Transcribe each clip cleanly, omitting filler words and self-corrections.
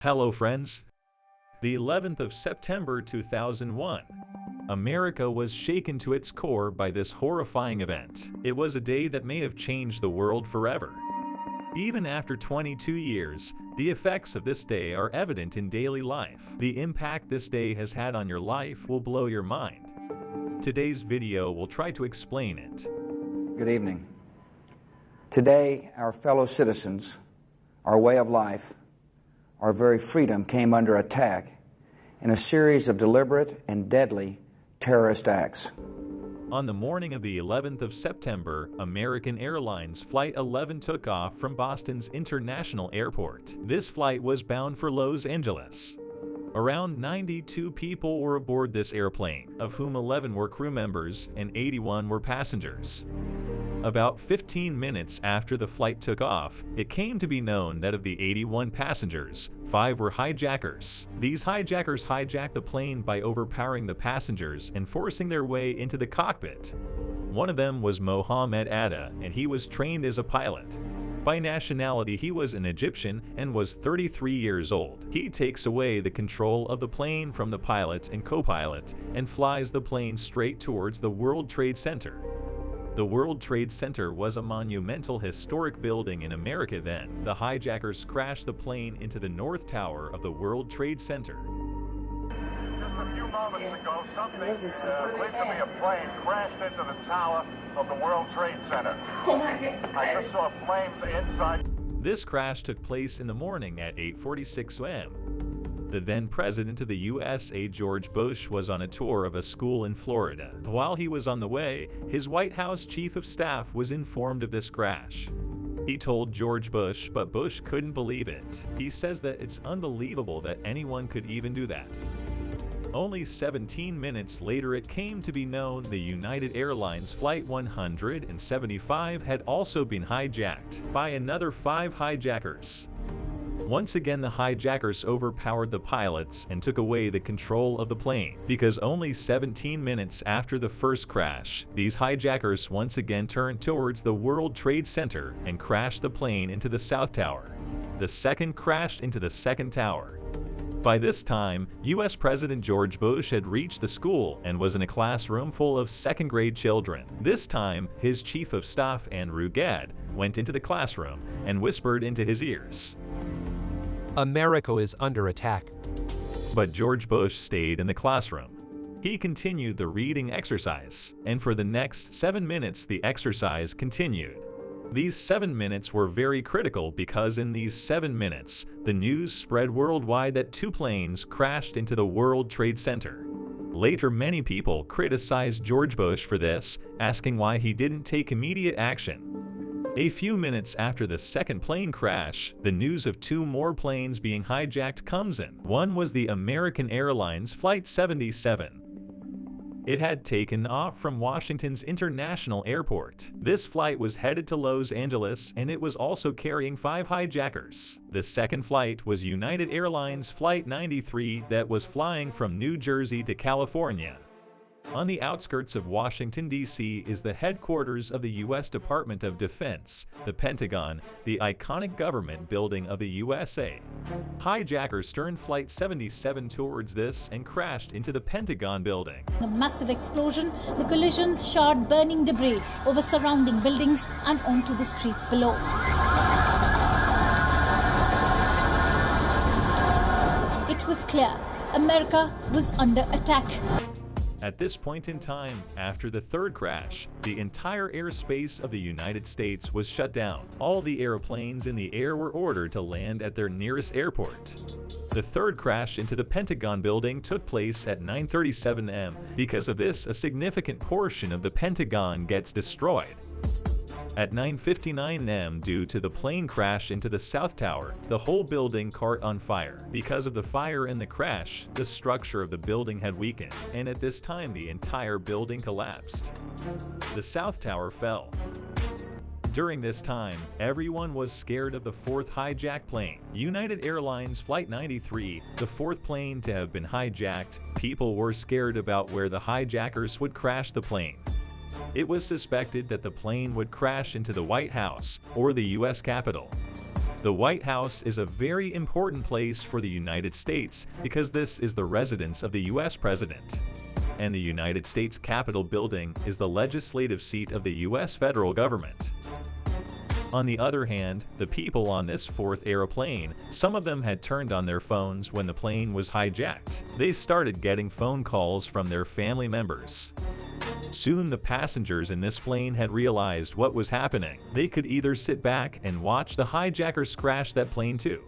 Hello friends. The 11th of September 2001. America was shaken to its core by this horrifying event. It was a day that may have changed the world forever. Even after 22 years, the effects of this day are evident in daily life. The impact this day has had on your life will blow your mind. Today's video will try to explain it. Good evening. Today, our fellow citizens, our way of life, our very freedom came under attack in a series of deliberate and deadly terrorist acts. On the morning of the 11th of September, American Airlines Flight 11 took off from Boston's International Airport. This flight was bound for Los Angeles. Around 92 people were aboard this airplane, of whom 11 were crew members and 81 were passengers. About 15 minutes after the flight took off, it came to be known that of the 81 passengers, 5 were hijackers. These hijackers hijacked the plane by overpowering the passengers and forcing their way into the cockpit. One of them was Mohammed Atta, and he was trained as a pilot. By nationality, he was an Egyptian and was 33 years old. He takes away the control of the plane from the pilot and co-pilot and flies the plane straight towards the World Trade Center. The World Trade Center was a monumental historic building in America then. The hijackers crashed the plane into the North Tower of the World Trade Center. Just a few moments ago, something believed to be a plane crashed into the tower of the World Trade Center. I just saw flames inside. This crash took place in the morning at 8:46 a.m. The then President of the USA, George Bush, was on a tour of a school in Florida. While he was on the way, his White House Chief of Staff was informed of this crash. He told George Bush, but Bush couldn't believe it. He says that it's unbelievable that anyone could even do that. Only 17 minutes later, it came to be known the United Airlines Flight 175 had also been hijacked by another 5 hijackers. Once again, the hijackers overpowered the pilots and took away the control of the plane. Because only 17 minutes after the first crash, these hijackers once again turned towards the World Trade Center and crashed the plane into the South Tower. The second crashed into the second tower. By this time, U.S. President George Bush had reached the school and was in a classroom full of second-grade children. This time, his Chief of Staff, Andrew Gadd, went into the classroom and whispered into his ears, "America is under attack." But George Bush stayed in the classroom. He continued the reading exercise, and for the next 7 minutes the exercise continued. These 7 minutes were very critical because in these 7 minutes, the news spread worldwide that 2 planes crashed into the World Trade Center. Later, many people criticized George Bush for this, asking why he didn't take immediate action. A few minutes after the second plane crash, the news of 2 more planes being hijacked comes in. One was the American Airlines Flight 77. It had taken off from Washington's International Airport. This flight was headed to Los Angeles, and it was also carrying 5 hijackers. The second flight was United Airlines Flight 93 that was flying from New Jersey to California. On the outskirts of Washington, D.C. is the headquarters of the U.S. Department of Defense, the Pentagon, the iconic government building of the USA. Hijackers turned Flight 77 towards this and crashed into the Pentagon building. A massive explosion, the collisions shot burning debris over surrounding buildings and onto the streets below. It was clear, America was under attack. At this point in time, after the third crash, the entire airspace of the United States was shut down. All the airplanes in the air were ordered to land at their nearest airport. The third crash into the Pentagon building took place at 9:37 a.m. Because of this, a significant portion of the Pentagon gets destroyed. At 9:59 a.m., due to the plane crash into the South Tower, the whole building caught on fire. Because of the fire and the crash, the structure of the building had weakened, and at this time the entire building collapsed. The South Tower fell. During this time, everyone was scared of the 4th hijacked plane, United Airlines Flight 93, the 4th plane to have been hijacked. People were scared about where the hijackers would crash the plane. It was suspected that the plane would crash into the White House or the U.S. Capitol. The White House is a very important place for the United States because this is the residence of the U.S. President. And the United States Capitol building is the legislative seat of the U.S. federal government. On the other hand, the people on this fourth airplane, some of them had turned on their phones when the plane was hijacked. They started getting phone calls from their family members. Soon the passengers in this plane had realized what was happening. They could either sit back and watch the hijackers crash that plane too,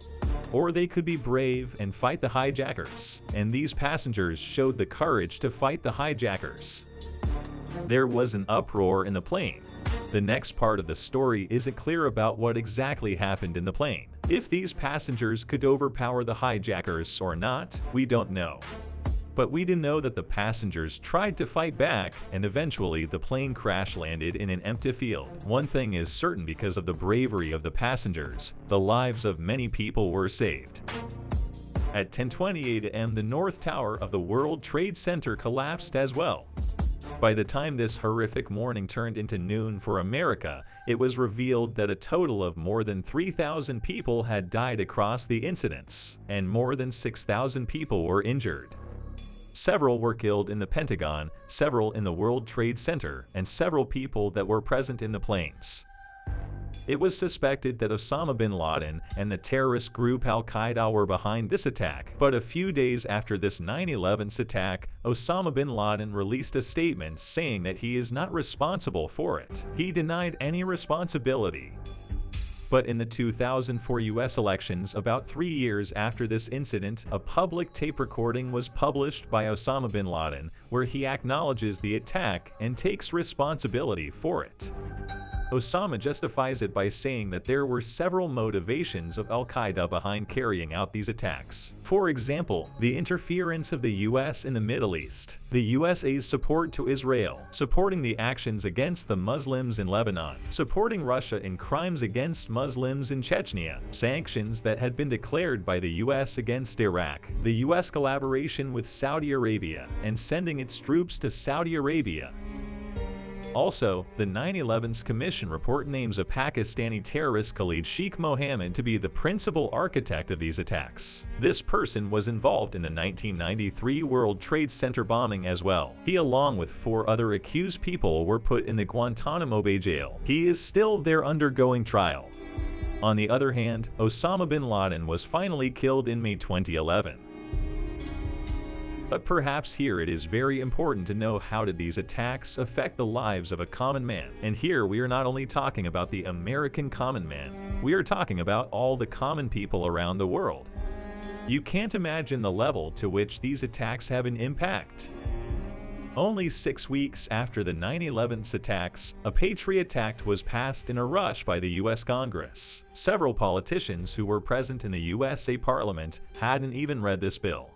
or they could be brave and fight the hijackers. And these passengers showed the courage to fight the hijackers. There was an uproar in the plane. The next part of the story isn't clear about what exactly happened in the plane. If these passengers could overpower the hijackers or not, we don't know. But we do know that the passengers tried to fight back, and eventually the plane crash landed in an empty field. One thing is certain: because of the bravery of the passengers, the lives of many people were saved. At 10:28 a.m., the North Tower of the World Trade Center collapsed as well. By the time this horrific morning turned into noon for America, it was revealed that a total of more than 3,000 people had died across the incidents, and more than 6,000 people were injured. Several were killed in the Pentagon, several in the World Trade Center, and several people that were present in the planes. It was suspected that Osama bin Laden and the terrorist group Al-Qaeda were behind this attack, but a few days after this 9/11 attack, Osama bin Laden released a statement saying that he is not responsible for it. He denied any responsibility. But in the 2004 US elections, about 3 years after this incident, a public tape recording was published by Osama bin Laden where he acknowledges the attack and takes responsibility for it. Osama justifies it by saying that there were several motivations of Al-Qaeda behind carrying out these attacks. For example, the interference of the US in the Middle East, the USA's support to Israel, supporting the actions against the Muslims in Lebanon, supporting Russia in crimes against Muslims in Chechnya, sanctions that had been declared by the US against Iraq, the US collaboration with Saudi Arabia, and sending its troops to Saudi Arabia. Also, the 9/11's Commission report names a Pakistani terrorist, Khalid Sheikh Mohammed, to be the principal architect of these attacks. This person was involved in the 1993 World Trade Center bombing as well. He, along with 4 other accused people, were put in the Guantanamo Bay jail. He is still there undergoing trial. On the other hand, Osama bin Laden was finally killed in May 2011. But perhaps here it is very important to know, how did these attacks affect the lives of a common man? And here we are not only talking about the American common man, we are talking about all the common people around the world. You can't imagine the level to which these attacks have an impact. Only 6 weeks after the 9/11 attacks, a PATRIOT Act was passed in a rush by the US Congress. Several politicians who were present in the USA Parliament hadn't even read this bill.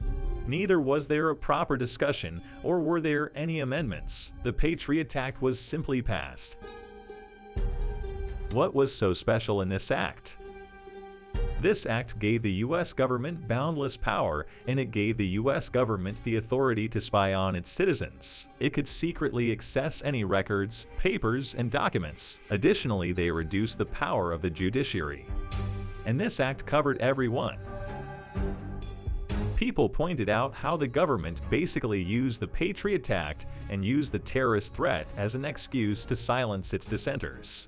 Neither was there a proper discussion, or were there any amendments. The PATRIOT Act was simply passed. What was so special in this act? This act gave the US government boundless power, and it gave the US government the authority to spy on its citizens. It could secretly access any records, papers, and documents. Additionally, they reduced the power of the judiciary. And this act covered everyone. People pointed out how the government basically used the PATRIOT Act and used the terrorist threat as an excuse to silence its dissenters.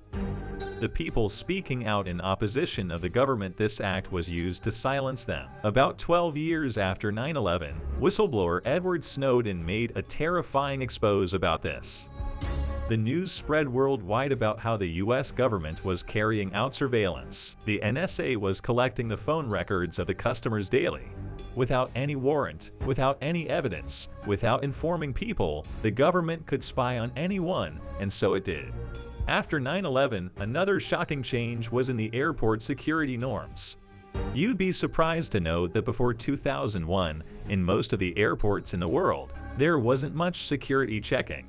The people speaking out in opposition of the government, this act was used to silence them. About 12 years after 9/11, whistleblower Edward Snowden made a terrifying expose about this. The news spread worldwide about how the US government was carrying out surveillance. The NSA was collecting the phone records of the customers daily. Without any warrant, without any evidence, without informing people, the government could spy on anyone, and so it did. After 9/11, another shocking change was in the airport security norms. You'd be surprised to know that before 2001, in most of the airports in the world, there wasn't much security checking.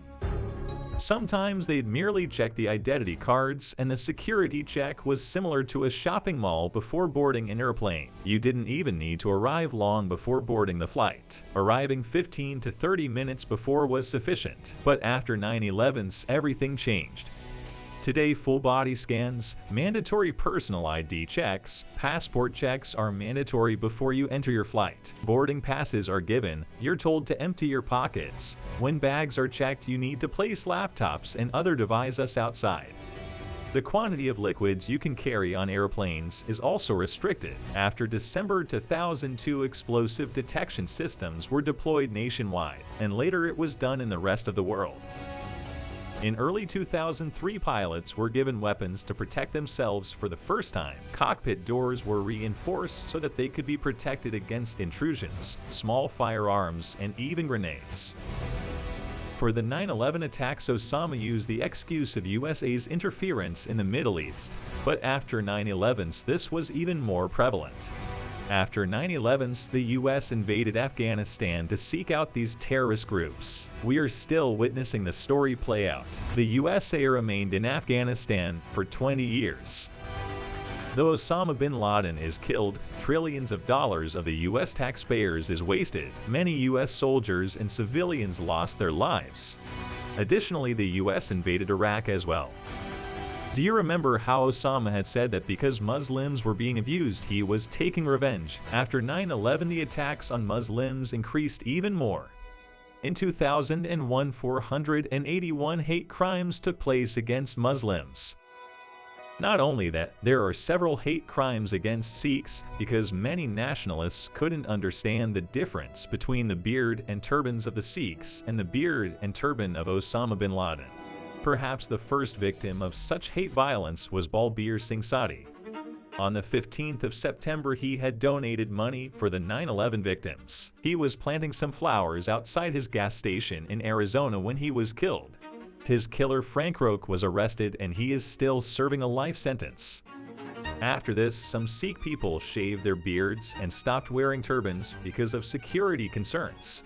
Sometimes they'd merely check the identity cards, and the security check was similar to a shopping mall before boarding an airplane. You didn't even need to arrive long before boarding the flight. Arriving 15 to 30 minutes before was sufficient. But after 9/11, everything changed. Today, full body scans, mandatory personal ID checks, passport checks are mandatory before you enter your flight. Boarding passes are given, you're told to empty your pockets. When bags are checked, you need to place laptops and other devices outside. The quantity of liquids you can carry on airplanes is also restricted. After December 2002, explosive detection systems were deployed nationwide, and later it was done in the rest of the world. In early 2003, pilots were given weapons to protect themselves for the first time. Cockpit doors were reinforced so that they could be protected against intrusions, small firearms, and even grenades. For the 9/11 attacks, Osama used the excuse of USA's interference in the Middle East. But after 9/11, this was even more prevalent. After 9/11, the US invaded Afghanistan to seek out these terrorist groups. We are still witnessing the story play out. The USA remained in Afghanistan for 20 years. Though Osama bin Laden is killed, trillions of dollars of the US taxpayers is wasted. Many US soldiers and civilians lost their lives. Additionally, the US invaded Iraq as well. Do you remember how Osama had said that because Muslims were being abused, he was taking revenge? After 9/11, the attacks on Muslims increased even more. In 2001, 481 hate crimes took place against Muslims. Not only that, there are several hate crimes against Sikhs because many nationalists couldn't understand the difference between the beard and turbans of the Sikhs and the beard and turban of Osama bin Laden. Perhaps the first victim of such hate violence was Balbir Singh Sadi. On the 15th of September, he had donated money for the 9/11 victims. He was planting some flowers outside his gas station in Arizona when he was killed. His killer, Frank Roque, was arrested and he is still serving a life sentence. After this, some Sikh people shaved their beards and stopped wearing turbans because of security concerns.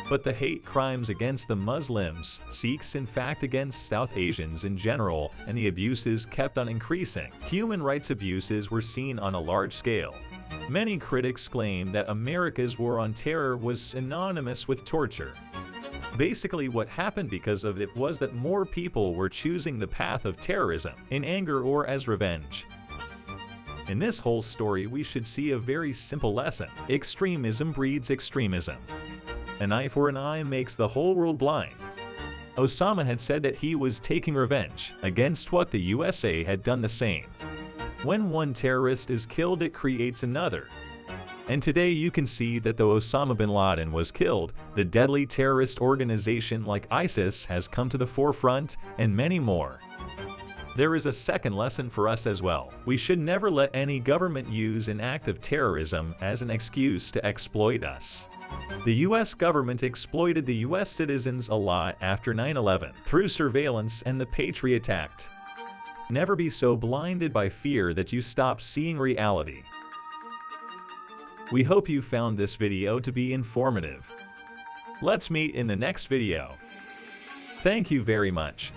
But the hate crimes against the Muslims, Sikhs, in fact against South Asians in general, and the abuses kept on increasing. Human rights abuses were seen on a large scale. Many critics claim that America's war on terror was synonymous with torture. Basically, what happened because of it was that more people were choosing the path of terrorism, in anger or as revenge. In this whole story, we should see a very simple lesson. Extremism breeds extremism. An eye for an eye makes the whole world blind. Osama had said that he was taking revenge against what the USA had done the same. When one terrorist is killed, it creates another. And today you can see that though Osama bin Laden was killed, the deadly terrorist organization like ISIS has come to the forefront, and many more. There is a second lesson for us as well. We should never let any government use an act of terrorism as an excuse to exploit us. The US government exploited the US citizens a lot after 9/11 through surveillance and the PATRIOT Act. Never be so blinded by fear that you stop seeing reality. We hope you found this video to be informative. Let's meet in the next video. Thank you very much.